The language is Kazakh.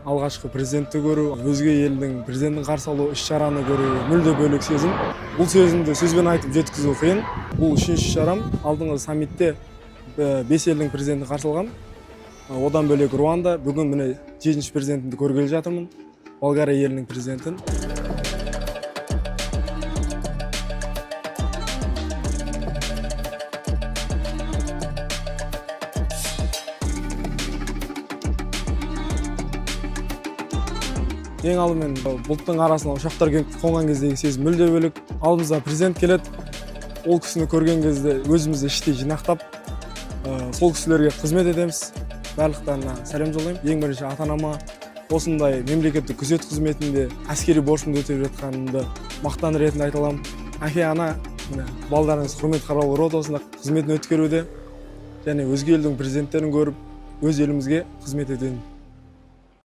алғашқы президентті көру, өзге елдің президентін қарсы алу іс-шараны көру мүлде бөлек сезім. Бұл сезімді сөзбен айтып жеткізу қиын. Бұл үшінші шарам. Алдыңғы саммитте 5 елдің президенті қарсы алған. Одан бөлек Руанда, бүгін міне 7-ші президентімді көргелі жатырмын. Болгария елінің президентін. Ең алдымен бұлттың арасына ұшақтар келіп қонған кездегі сезім мүлде бөлек. Алдымызда президент келеді. Ол кісіні көрген кезде өзімізді іштей жинақтап, сол кісілерге қызмет етеміз. Барлықтарына сәлем жолдаймын. Ең бірінші ата-анама осындай мемлекеттік күзет қызметінде әскери борышымды өтеп жатқанымды мақтан ретінде айта аламын. Әке, ана, балдарыңыз құрмет қарауыл ротасында қызметін өткеруде және өзге елдің президенттерін көріп, өз елімізге қызмет етемін.